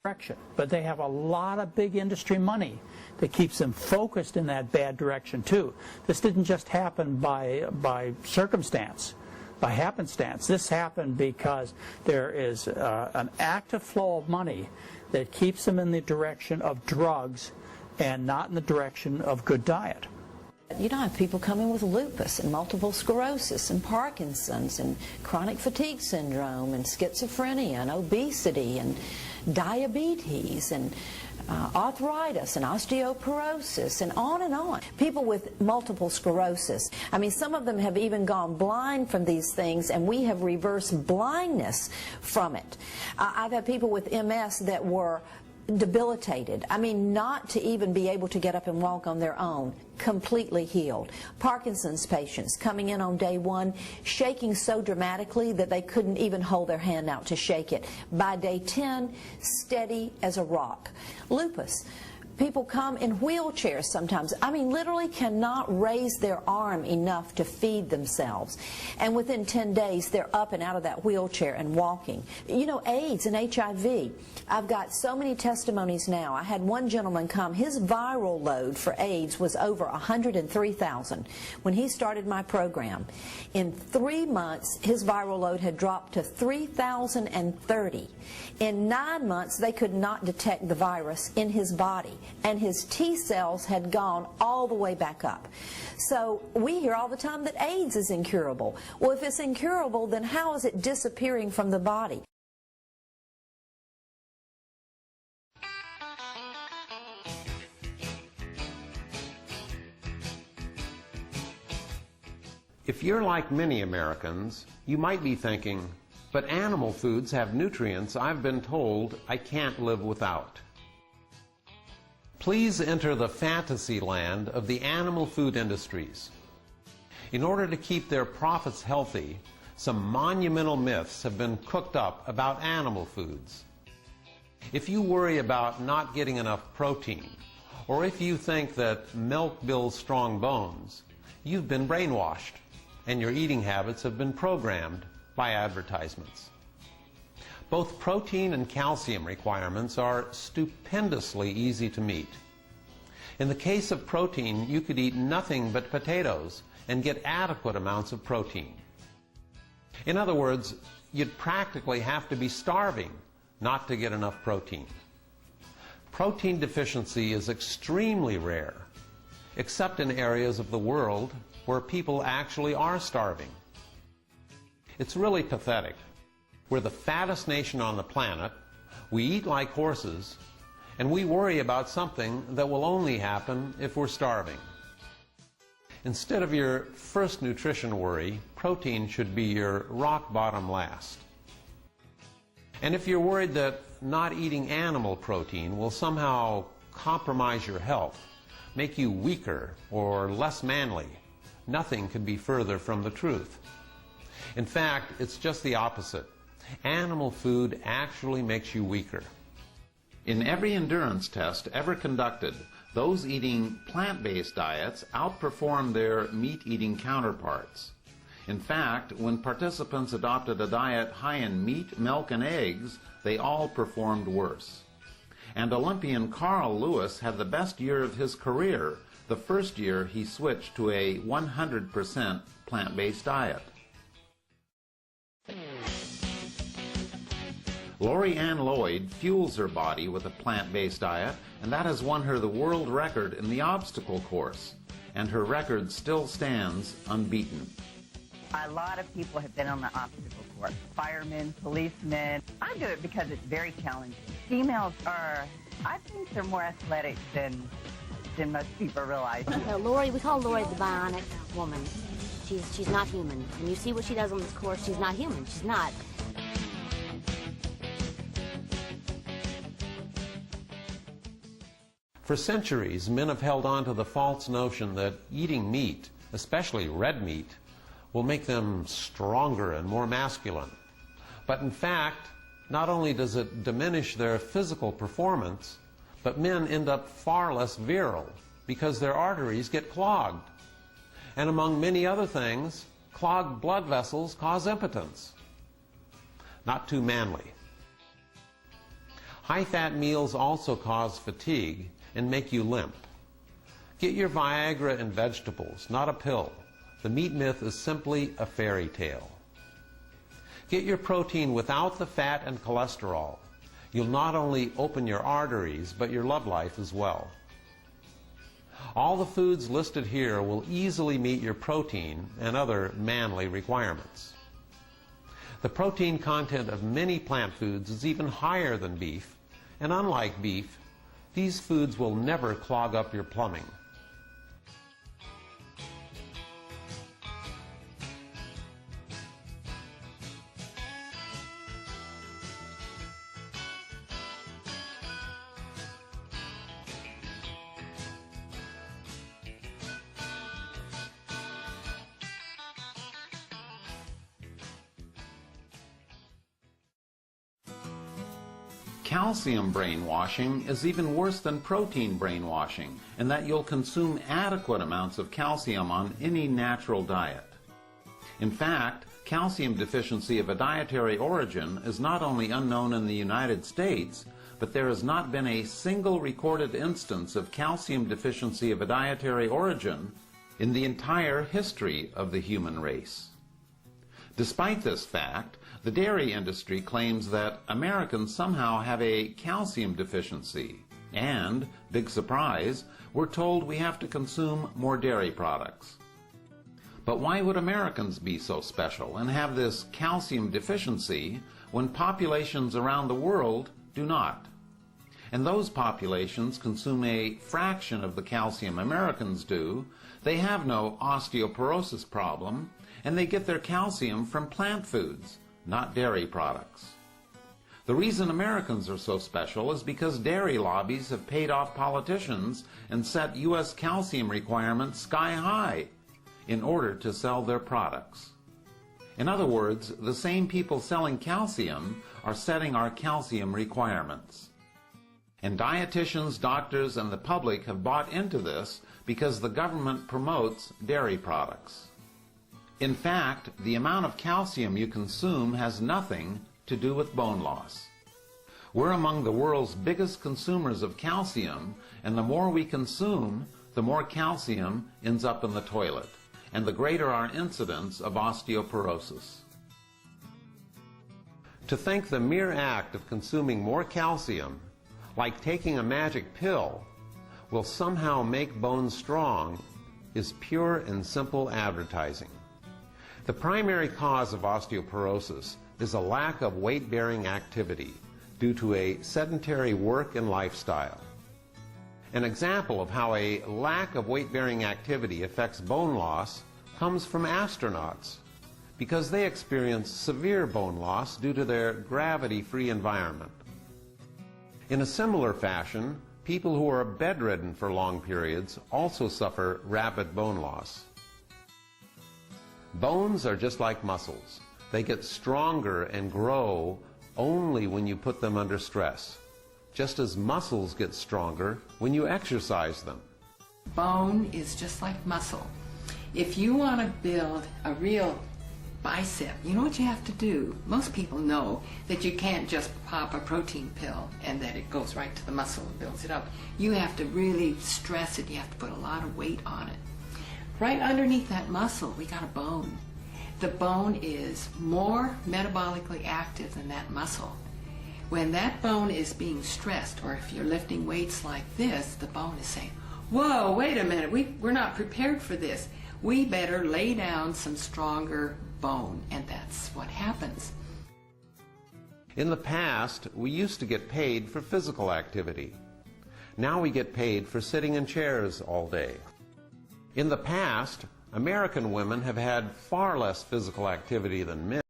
direction. But they have a lot of big industry money that keeps them focused in that bad direction too. This didn't just happen by circumstance, by happenstance. This happened because there is an active flow of money that keeps them in the direction of drugs and not in the direction of good diet. You know, I have people coming with lupus and multiple sclerosis and Parkinson's and chronic fatigue syndrome and schizophrenia and obesity and diabetes and arthritis and osteoporosis and on and on. People with multiple sclerosis. I mean, some of them have even gone blind from these things, and we have reversed blindness from it. I've had people with MS that were debilitated. I mean, not to even be able to get up and walk on their own, completely healed. Parkinson's patients coming in on day one, shaking so dramatically that they couldn't even hold their hand out to shake it. By day 10, steady as a rock. Lupus. People come in wheelchairs sometimes. I mean, literally cannot raise their arm enough to feed themselves. And within 10 days, they're up and out of that wheelchair and walking. You know, AIDS and HIV. I've got so many testimonies now. I had one gentleman come. His viral load for AIDS was over 103,000 when he started my program. In 3 months, his viral load had dropped to 3,030. In 9 months, they could not detect the virus in his body, and his T cells had gone all the way back up. So we hear all the time that AIDS is incurable. Well, if it's incurable, then how is it disappearing from the body? If you're like many Americans, you might be thinking, but animal foods have nutrients I've been told I can't live without. Please enter the fantasy land of the animal food industries. In order to keep their profits healthy, some monumental myths have been cooked up about animal foods. If you worry about not getting enough protein, or if you think that milk builds strong bones, you've been brainwashed, and your eating habits have been programmed by advertisements. Both protein and calcium requirements are stupendously easy to meet. In the case of protein, you could eat nothing but potatoes and get adequate amounts of protein. In other words, you'd practically have to be starving not to get enough protein. Protein deficiency is extremely rare, except in areas of the world where people actually are starving. It's really pathetic. We're the fattest nation on the planet, we eat like horses, and we worry about something that will only happen if we're starving. Instead of your first nutrition worry, protein should be your rock bottom last. And if you're worried that not eating animal protein will somehow compromise your health, make you weaker or less manly, nothing could be further from the truth. In fact, it's just the opposite. Animal food actually makes you weaker. In every endurance test ever conducted, those eating plant-based diets outperformed their meat-eating counterparts. In fact, when participants adopted a diet high in meat, milk, and eggs, they all performed worse. And Olympian Carl Lewis had the best year of his career, the first year he switched to a 100% plant-based diet. Lori Ann Lloyd fuels her body with a plant-based diet, and that has won her the world record in the obstacle course. And her record still stands unbeaten. A lot of people have been on the obstacle course. Firemen, policemen. I do it because it's very challenging. Females are, I think they're more athletic than most people realize. Lori, we call Lori the bionic woman. She's not human. And you see what she does on this course, she's not human. She's not. For centuries, men have held on to the false notion that eating meat, especially red meat, will make them stronger and more masculine. But in fact, not only does it diminish their physical performance, but men end up far less virile because their arteries get clogged. And among many other things, clogged blood vessels cause impotence. Not too manly. High-fat meals also cause fatigue and make you limp. Get your Viagra in vegetables, not a pill. The meat myth is simply a fairy tale. Get your protein without the fat and cholesterol. You'll not only open your arteries, but your love life as well. All the foods listed here will easily meet your protein and other manly requirements. The protein content of many plant foods is even higher than beef, and unlike beef, these foods will never clog up your plumbing. Calcium brainwashing is even worse than protein brainwashing, in that you'll consume adequate amounts of calcium on any natural diet. In fact, calcium deficiency of a dietary origin is not only unknown in the United States, but there has not been a single recorded instance of calcium deficiency of a dietary origin in the entire history of the human race. Despite this fact, the dairy industry claims that Americans somehow have a calcium deficiency, and, big surprise, we're told we have to consume more dairy products. But why would Americans be so special and have this calcium deficiency when populations around the world do not? And those populations consume a fraction of the calcium Americans do, they have no osteoporosis problem, and they get their calcium from plant foods, not dairy products. The reason Americans are so special is because dairy lobbies have paid off politicians and set U.S. calcium requirements sky high in order to sell their products. In other words, the same people selling calcium are setting our calcium requirements. And dietitians, doctors, and the public have bought into this because the government promotes dairy products. In fact, the amount of calcium you consume has nothing to do with bone loss. We're among the world's biggest consumers of calcium, and the more we consume, the more calcium ends up in the toilet, and the greater our incidence of osteoporosis. To think the mere act of consuming more calcium, like taking a magic pill, will somehow make bones strong is pure and simple advertising. The primary cause of osteoporosis is a lack of weight-bearing activity due to a sedentary work and lifestyle. An example of how a lack of weight-bearing activity affects bone loss comes from astronauts, because they experience severe bone loss due to their gravity-free environment. In a similar fashion, people who are bedridden for long periods also suffer rapid bone loss. Bones are just like muscles. They get stronger and grow only when you put them under stress, just as muscles get stronger when you exercise them. Bone is just like muscle. If you want to build a real bicep, you know what you have to do? Most people know that you can't just pop a protein pill and that it goes right to the muscle and builds it up. You have to really stress it. You have to put a lot of weight on it. Right underneath that muscle, we got a bone. The bone is more metabolically active than that muscle. When that bone is being stressed, or if you're lifting weights like this, the bone is saying, whoa, wait a minute, we're not prepared for this. We better lay down some stronger bone, and that's what happens. In the past, we used to get paid for physical activity. Now we get paid for sitting in chairs all day. In the past, American women have had far less physical activity than men.